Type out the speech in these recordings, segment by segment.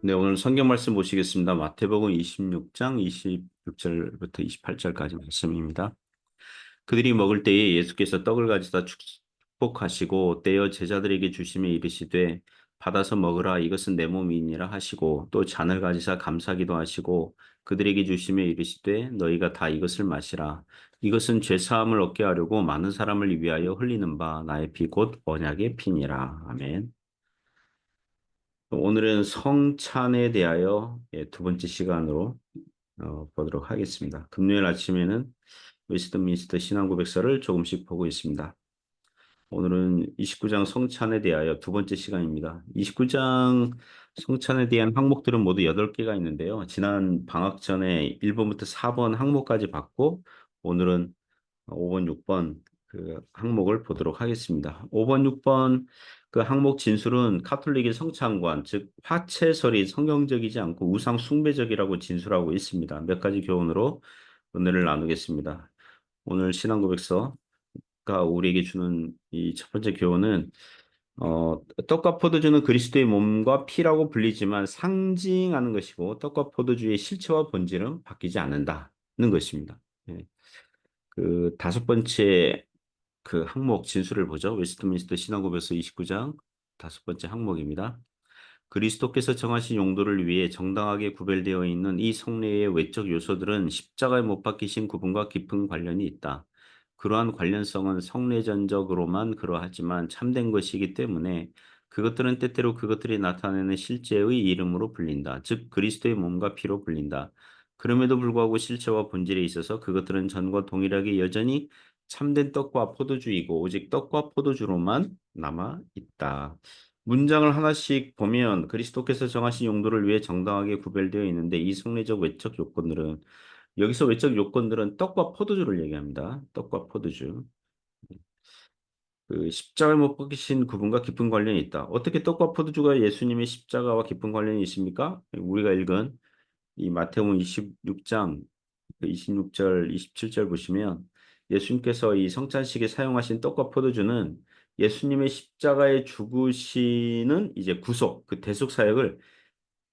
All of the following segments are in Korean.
네, 오늘 성경 말씀 보시겠습니다. 마태복음 26장 26절부터 28절까지 말씀입니다. 그들이 먹을 때에 예수께서 떡을 가지다 축복하시고 떼어 제자들에게 주시며 이르시되 받아서 먹으라 이것은 내 몸이니라 하시고 또 잔을 가지사 감사기도 하시고 그들에게 주시며 이르시되 너희가 다 이것을 마시라 이것은 죄 사함을 얻게 하려고 많은 사람을 위하여 흘리는 바 나의 피 곧 언약의 피니라. 아멘. 오늘은 성찬에 대하여 두 번째 시간으로 보도록 하겠습니다. 금요일 아침에는 웨스트민스터 신앙고백서를 조금씩 보고 있습니다. 오늘은 29장 성찬에 대하여 두 번째 시간입니다. 29장 성찬에 대한 항목들은 모두 8개가 있는데요. 지난 방학 전에 1번부터 4번 항목까지 봤고, 오늘은 5번, 6번 그 항목을 보도록 하겠습니다. 5번, 6번 그 항목 진술은 카톨릭의 성찬관, 즉 화채설이 성경적이지 않고 우상 숭배적이라고 진술하고 있습니다. 몇 가지 교훈으로 은혜를 나누겠습니다. 오늘 신앙고백서가 우리에게 주는 이 첫 번째 교훈은 떡과 포도주는 그리스도의 몸과 피라고 불리지만 상징하는 것이고 떡과 포도주의 실체와 본질은 바뀌지 않는다는 것입니다. 예. 그 다섯 번째 그 항목 진술을 보죠. 웨스트민스터 신앙고백서 29장 다섯 번째 항목입니다. 그리스도께서 정하신 용도를 위해 정당하게 구별되어 있는 이 성례의 외적 요소들은 십자가에 못 박히신 구분과 깊은 관련이 있다. 그러한 관련성은 성례전적으로만 그러하지만 참된 것이기 때문에 그것들은 때때로 그것들이 나타내는 실제의 이름으로 불린다. 즉 그리스도의 몸과 피로 불린다. 그럼에도 불구하고 실체와 본질에 있어서 그것들은 전과 동일하게 여전히 참된 떡과 포도주이고 오직 떡과 포도주로만 남아 있다. 문장을 하나씩 보면 그리스도께서 정하신 용도를 위해 정당하게 구별되어 있는데 이 성례적 외적 요건들은 여기서 외적 요건들은 떡과 포도주를 얘기합니다. 떡과 포도주. 그 십자가에 못 박히신 그분과 깊은 관련이 있다. 어떻게 떡과 포도주가 예수님의 십자가와 깊은 관련이 있습니까? 우리가 읽은 이 마태복음 26장 26절, 27절 보시면 예수님께서 이 성찬식에 사용하신 떡과 포도주는 예수님의 십자가에 죽으시는 이제 구속, 그 대속 사역을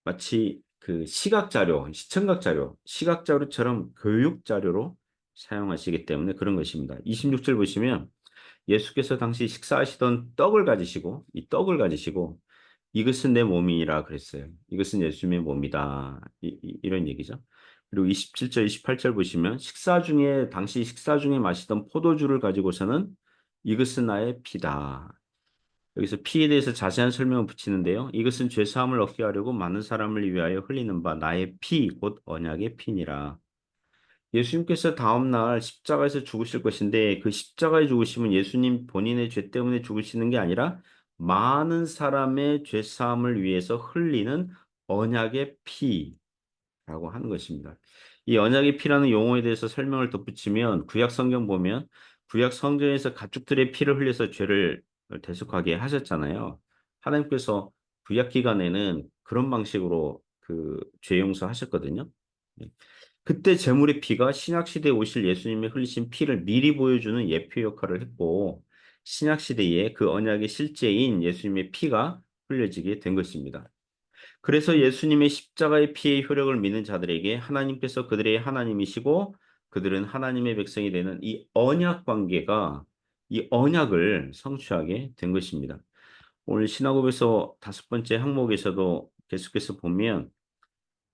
마치 그 시각 자료, 시청각 자료, 시각 자료처럼 교육 자료로 사용하시기 때문에 그런 것입니다. 26절 보시면 예수께서 당시 식사하시던 떡을 가지시고 이 떡을 가지시고 이것은 내 몸이라 그랬어요. 이것은 예수님의 몸이다. 이런 얘기죠. 그리고 27절, 28절 보시면 당시 식사 중에 마시던 포도주를 가지고서는 이것은 나의 피다. 여기서 피에 대해서 자세한 설명을 붙이는데요. 이것은 죄 사함을 얻게 하려고 많은 사람을 위하여 흘리는 바 나의 피, 곧 언약의 피니라. 예수님께서 다음 날 십자가에서 죽으실 것인데 그 십자가에 죽으심은 예수님 본인의 죄 때문에 죽으시는 게 아니라 많은 사람의 죄 사함을 위해서 흘리는 언약의 피라고 하는 것입니다. 이 언약의 피라는 용어에 대해서 설명을 덧붙이면 구약 성경 보면 구약 성경에서 가축들의 피를 흘려서 죄를 대속하게 하셨잖아요. 하나님께서 구약 기간에는 그런 방식으로 그 죄 용서하셨거든요. 그때 제물의 피가 신약 시대에 오실 예수님의 흘리신 피를 미리 보여주는 예표 역할을 했고 신약 시대에 그 언약의 실제인 예수님의 피가 흘려지게 된 것입니다. 그래서 예수님의 십자가의 피의 효력을 믿는 자들에게 하나님께서 그들의 하나님이시고 그들은 하나님의 백성이 되는 이 언약 관계가 이 언약을 성취하게 된 것입니다. 오늘 신학업에서 다섯 번째 항목에서도 계속해서 보면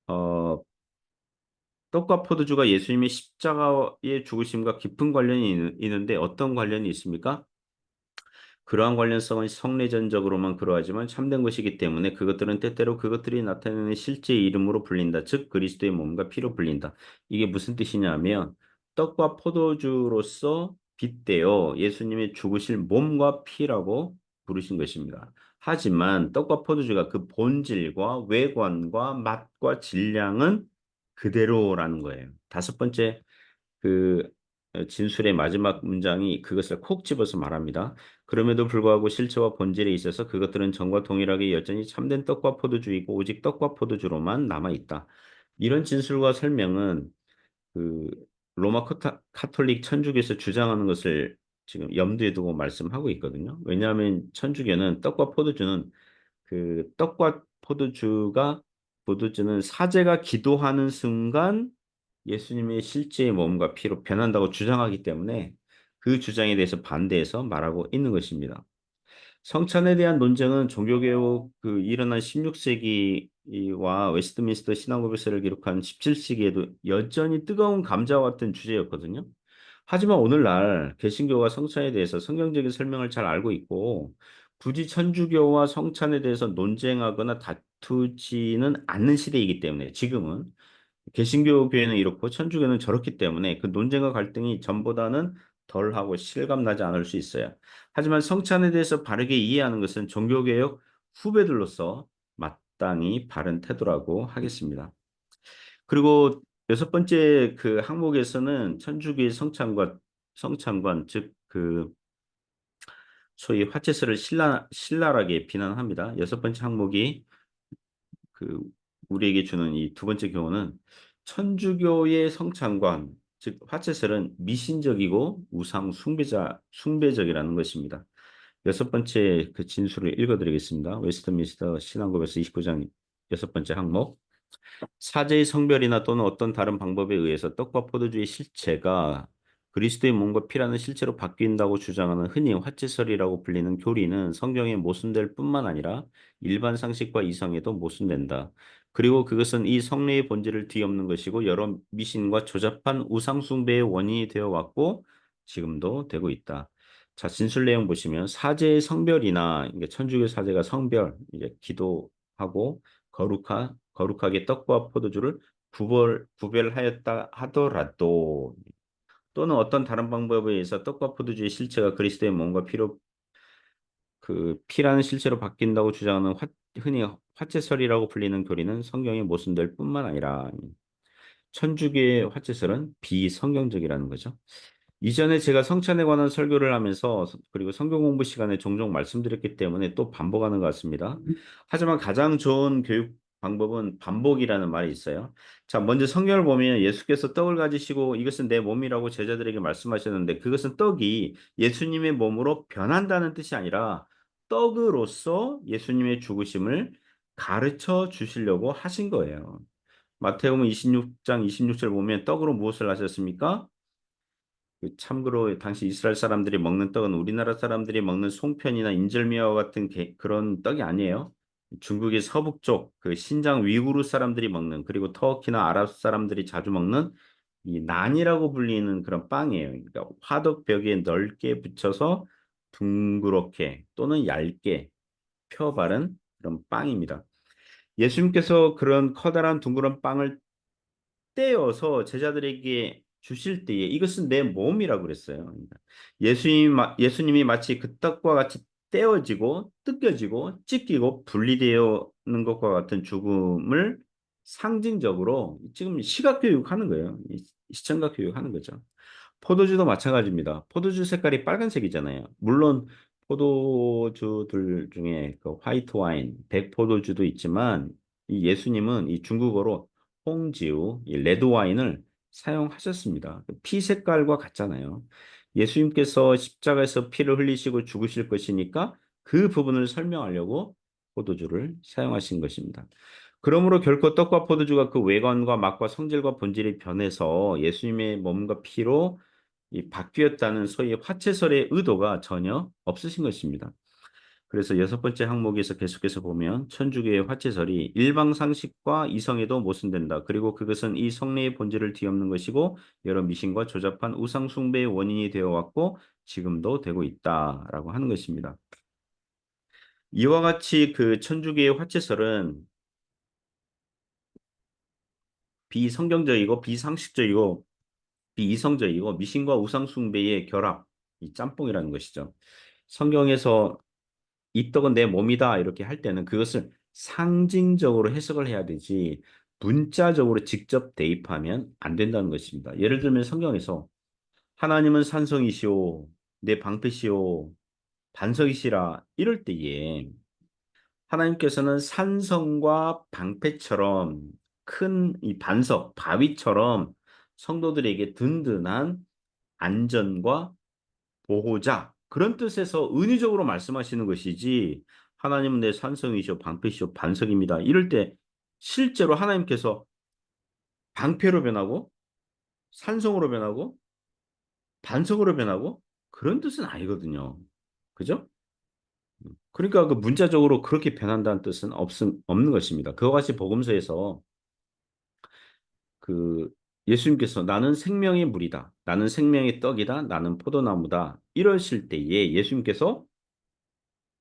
어, 떡과 포도주가 예수님의 십자가의 죽으심과 깊은 관련이 있는데 어떤 관련이 있습니까? 그러한 관련성은 성례전적으로만 그러하지만 참된 것이기 때문에 그것들은 때때로 그것들이 나타내는 실제 이름으로 불린다. 즉 그리스도의 몸과 피로 불린다. 이게 무슨 뜻이냐면 떡과 포도주로서 빗대어 예수님의 죽으실 몸과 피라고 부르신 것입니다. 하지만 떡과 포도주가 그 본질과 외관과 맛과 질량은 그대로라는 거예요. 다섯 번째 그 진술의 마지막 문장이 그것을 콕 집어서 말합니다. 그럼에도 불구하고 실체와 본질에 있어서 그것들은 전과 동일하게 여전히 참된 떡과 포도주이고 오직 떡과 포도주로만 남아 있다. 이런 진술과 설명은 그 로마 카톨릭 천주교에서 주장하는 것을 지금 염두에 두고 말씀하고 있거든요. 왜냐하면 천주교는 떡과 포도주는 그 떡과 포도주가 포도주는 사제가 기도하는 순간 예수님의 실제의 몸과 피로 변한다고 주장하기 때문에 그 주장에 대해서 반대해서 말하고 있는 것입니다. 성찬에 대한 논쟁은 종교개혁 일어난 16세기와 웨스트민스터 신앙고백서를 기록한 17세기에도 여전히 뜨거운 감자와 같은 주제였거든요. 하지만 오늘날 개신교가 성찬에 대해서 성경적인 설명을 잘 알고 있고 굳이 천주교와 성찬에 대해서 논쟁하거나 다투지는 않는 시대이기 때문에 지금은 개신교 교회는 이렇고 천주교는 저렇기 때문에 그 논쟁과 갈등이 전보다는 덜하고 실감나지 않을 수 있어요. 하지만 성찬에 대해서 바르게 이해하는 것은 종교개혁 후배들로서 마땅히 바른 태도라고 하겠습니다. 그리고 여섯 번째 그 항목에서는 천주교의 성찬관 즉 소위 화채설을 신랄하게 비난합니다. 여섯 번째 항목이 그 우리에게 주는 이 두 번째 교훈은 천주교의 성찬관, 즉 화채설은 미신적이고 우상 숭배적이라는 것입니다. 여섯 번째 그 진술을 읽어드리겠습니다. 웨스트민스터 신앙고백서 29장 여섯 번째 항목. 사제의 성별이나 또는 어떤 다른 방법에 의해서 떡과 포도주의 실체가 그리스도의 몸과 피라는 실체로 바뀐다고 주장하는 흔히 화채설이라고 불리는 교리는 성경에 모순될 뿐만 아니라 일반 상식과 이성에도 모순된다. 그리고 그것은 이 성례의 본질을 뒤엎는 것이고 여러 미신과 조잡한 우상 숭배의 원인이 되어 왔고 지금도 되고 있다. 자, 진술 내용 보시면 사제의 성별이나 이게 천주교 사제가 성별 이제 기도하고 거룩하게 떡과 포도주를 구별하였다 하더라도 또는 어떤 다른 방법에 의해서 떡과 포도주의 실체가 그리스도의 몸과 피로 피라는 실체로 바뀐다고 주장하는 흔히 화채설이라고 불리는 교리는 성경에 모순될 뿐만 아니라 천주교의 화채설은 비성경적이라는 거죠. 이전에 제가 성찬에 관한 설교를 하면서 그리고 성경 공부 시간에 종종 말씀드렸기 때문에 또 반복하는 것 같습니다. 하지만 가장 좋은 교육 방법은 반복이라는 말이 있어요. 자, 먼저 성경을 보면 예수께서 떡을 가지시고 이것은 내 몸이라고 제자들에게 말씀하셨는데 그것은 떡이 예수님의 몸으로 변한다는 뜻이 아니라 떡으로서 예수님의 죽으심을 가르쳐 주시려고 하신 거예요. 마태복음 26장 26절 보면 떡으로 무엇을 하셨습니까? 참고로 당시 이스라엘 사람들이 먹는 떡은 우리나라 사람들이 먹는 송편이나 인절미와 같은 그런 떡이 아니에요. 중국의 서북쪽 신장 위구르 사람들이 먹는 그리고 터키나 아랍 사람들이 자주 먹는 이 난이라고 불리는 그런 빵이에요. 그러니까 화덕 벽에 넓게 붙여서 둥그렇게 또는 얇게 펴 바른 그런 빵입니다. 예수님께서 그런 커다란 둥그런 빵을 떼어서 제자들에게 주실 때에 이것은 내 몸이라고 그랬어요. 그러니까 예수님이 마치 그 떡과 같이 떼어지고 뜯겨지고 찢기고 분리되는 것과 같은 죽음을 상징적으로 지금 시각 교육하는 거예요. 시청각 교육하는 거죠. 포도주도 마찬가지입니다. 포도주 색깔이 빨간색이잖아요. 물론 포도주들 중에 그 화이트 와인, 백포도주도 있지만 이 예수님은 이 중국어로 홍지우, 이 레드 와인을 사용하셨습니다. 피 색깔과 같잖아요. 예수님께서 십자가에서 피를 흘리시고 죽으실 것이니까 그 부분을 설명하려고 포도주를 사용하신 것입니다. 그러므로 결코 떡과 포도주가 그 외관과 맛과 성질과 본질이 변해서 예수님의 몸과 피로 이 바뀌었다는 소위 화채설의 의도가 전혀 없으신 것입니다. 그래서 여섯 번째 항목에서 계속해서 보면 천주교의 화채설이 일방 상식과 이성에도 모순된다. 그리고 그것은 이 성례의 본질을 뒤엎는 것이고 여러 미신과 조잡한 우상 숭배의 원인이 되어 왔고 지금도 되고 있다라고 하는 것입니다. 이와 같이 그 천주교의 화채설은 비성경적이고 비상식적이고 비이성적이고 미신과 우상 숭배의 결합, 이 짬뽕이라는 것이죠. 성경에서 이 떡은 내 몸이다 이렇게 할 때는 그것을 상징적으로 해석을 해야 되지 문자적으로 직접 대입하면 안 된다는 것입니다. 예를 들면 성경에서 하나님은 산성이시오, 내 방패시오, 반석이시라 이럴 때에 하나님께서는 산성과 방패처럼 큰 이 반석, 바위처럼 성도들에게 든든한 안전과 보호자 그런 뜻에서 은유적으로 말씀하시는 것이지 하나님은 내 산성이시오 방패시오 반석입니다. 이럴 때 실제로 하나님께서 방패로 변하고 산성으로 변하고 반석으로 변하고 그런 뜻은 아니거든요. 그죠? 그러니까 그 문자적으로 그렇게 변한다는 뜻은 없는 것입니다. 그와 같이 복음서에서 그 예수님께서 나는 생명의 물이다. 나는 생명의 떡이다. 나는 포도나무다. 이러실 때에 예수님께서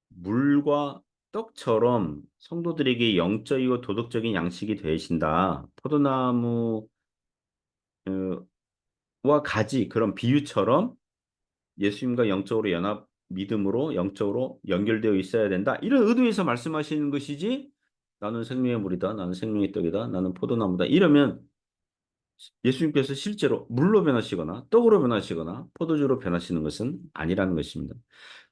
물과 떡처럼 성도들에게 영적이고 도덕적인 양식이 되신다. 포도나무와 가지 그런 비유처럼 예수님과 영적으로 연합 믿음으로 영적으로 연결되어 있어야 된다. 이런 의도에서 말씀하시는 것이지 나는 생명의 물이다. 나는 생명의 떡이다. 나는 포도나무다. 이러면 예수님께서 실제로 물로 변하시거나 떡으로 변하시거나 포도주로 변하시는 것은 아니라는 것입니다.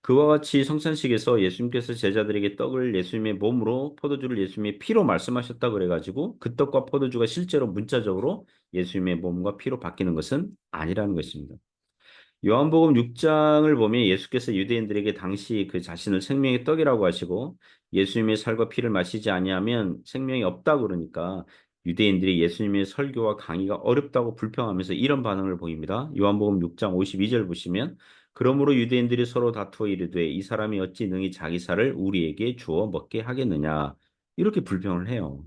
그와 같이 성찬식에서 예수님께서 제자들에게 떡을 예수님의 몸으로 포도주를 예수님의 피로 말씀하셨다 그래가지고 그 떡과 포도주가 실제로 문자적으로 예수님의 몸과 피로 바뀌는 것은 아니라는 것입니다. 요한복음 6장을 보면 예수께서 유대인들에게 당시 그 자신을 생명의 떡이라고 하시고 예수님의 살과 피를 마시지 아니하면 생명이 없다 그러니까 유대인들이 예수님의 설교와 강의가 어렵다고 불평하면서 이런 반응을 보입니다. 요한복음 6장 52절 보시면 그러므로 유대인들이 서로 다투어 이르되 이 사람이 어찌 능히 자기 살을 우리에게 주어 먹게 하겠느냐 이렇게 불평을 해요.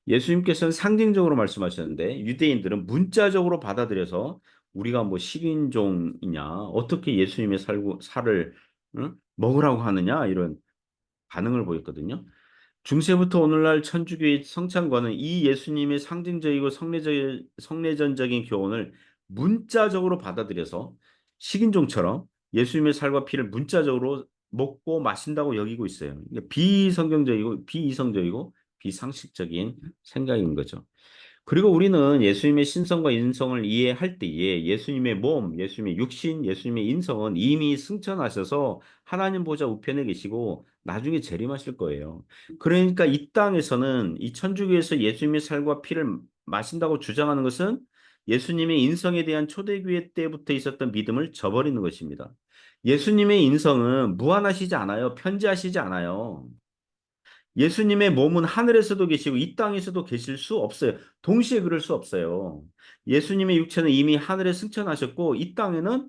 예수님께서는 상징적으로 말씀하셨는데 유대인들은 문자적으로 받아들여서 우리가 뭐 식인종이냐 어떻게 예수님의 살을 응? 먹으라고 하느냐 이런 반응을 보였거든요. 중세부터 오늘날 천주교의 성찬관은 이 예수님의 상징적이고 성례전적인 교훈을 문자적으로 받아들여서 식인종처럼 예수님의 살과 피를 문자적으로 먹고 마신다고 여기고 있어요. 이게 비성경적이고 비이성적이고 비상식적인 생각인 거죠. 그리고 우리는 예수님의 신성과 인성을 이해할 때에 예수님의 몸, 예수님의 육신, 예수님의 인성은 이미 승천하셔서 하나님 보좌 우편에 계시고 나중에 재림하실 거예요. 그러니까 이 땅에서는 이 천주교에서 예수님의 살과 피를 마신다고 주장하는 것은 예수님의 인성에 대한 초대교회 때부터 있었던 믿음을 저버리는 것입니다. 예수님의 인성은 무한하시지 않아요. 편재하시지 않아요. 예수님의 몸은 하늘에서도 계시고 이 땅에서도 계실 수 없어요. 동시에 그럴 수 없어요. 예수님의 육체는 이미 하늘에 승천하셨고 이 땅에는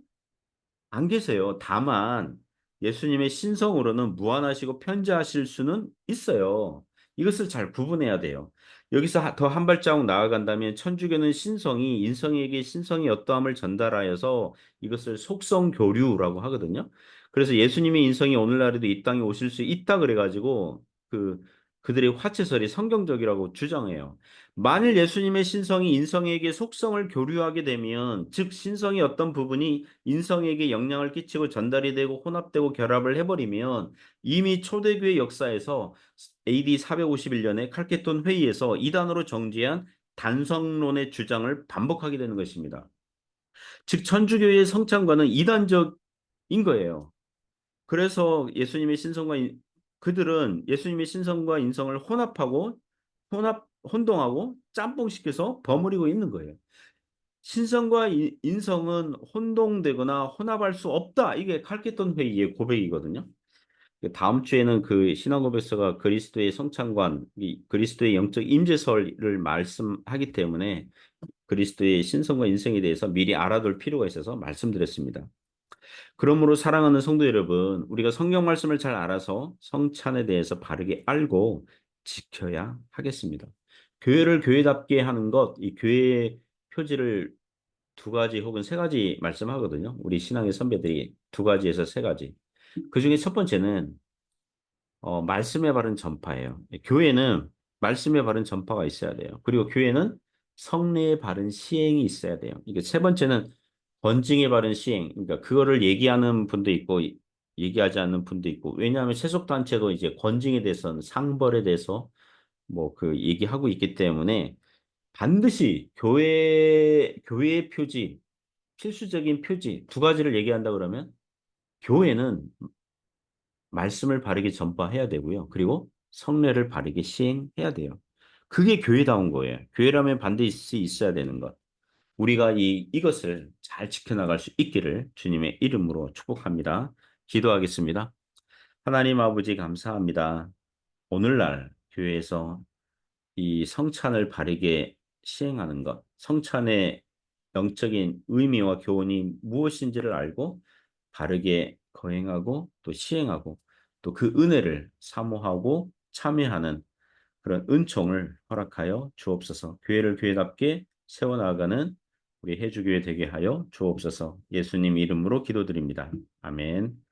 안 계세요. 다만 예수님의 신성으로는 무한하시고 편재하실 수는 있어요. 이것을 잘 구분해야 돼요. 여기서 더 한 발자국 나아간다면 천주교는 신성이 인성에게 신성의 어떠함을 전달하여서 이것을 속성교류라고 하거든요. 그래서 예수님의 인성이 오늘날에도 이 땅에 오실 수 있다 그래가지고 그들의 화채설이 성경적이라고 주장해요. 만일 예수님의 신성이 인성에게 속성을 교류하게 되면, 즉 신성의 어떤 부분이 인성에게 영향을 끼치고 전달이 되고 혼합되고 결합을 해버리면 이미 초대교회 역사에서 AD 451년에 칼케톤 회의에서 이단으로 정죄한 단성론의 주장을 반복하게 되는 것입니다. 즉 천주교의 성찬과는 이단적인 거예요. 그래서 그들은 예수님의 신성과 인성을 혼동하고 짬뽕시켜서 버무리고 있는 거예요. 신성과 인성은 혼동되거나 혼합할 수 없다. 이게 칼케톤 회의의 고백이거든요. 다음 주에는 그 신앙고백서가 그리스도의 성찬관, 그리스도의 영적 임재설을 말씀하기 때문에 그리스도의 신성과 인성에 대해서 미리 알아둘 필요가 있어서 말씀드렸습니다. 그러므로 사랑하는 성도 여러분, 우리가 성경 말씀을 잘 알아서 성찬에 대해서 바르게 알고 지켜야 하겠습니다. 교회를 교회답게 하는 것, 이 교회의 표지를 두 가지 혹은 세 가지 말씀하거든요. 우리 신앙의 선배들이 두 가지에서 세 가지. 그 중에 첫 번째는 말씀의 바른 전파예요. 교회는 말씀의 바른 전파가 있어야 돼요. 그리고 교회는 성례의 바른 시행이 있어야 돼요. 이게 세 번째는 번증의 바른 시행. 그러니까 그거를 얘기하는 분도 있고 얘기하지 않는 분도 있고. 왜냐하면 세속 단체도 이제 권징에 대해서는 상벌에 대해서 뭐 그 얘기하고 있기 때문에 반드시 교회의 표지, 필수적인 표지 두 가지를 얘기한다 그러면 교회는 말씀을 바르게 전파해야 되고요. 그리고 성례를 바르게 시행해야 돼요. 그게 교회다운 거예요. 교회라면 반드시 있어야 되는 것. 우리가 이것을 잘 지켜나갈 수 있기를 주님의 이름으로 축복합니다. 기도하겠습니다. 하나님 아버지 감사합니다. 오늘날 교회에서 이 성찬을 바르게 시행하는 것, 성찬의 영적인 의미와 교훈이 무엇인지를 알고 바르게 거행하고 또 시행하고 또 그 은혜를 사모하고 참여하는 그런 은총을 허락하여 주옵소서. 교회를 교회답게 세워나가는 우리 해주교회 되게 하여 주옵소서. 예수님 이름으로 기도드립니다. 아멘.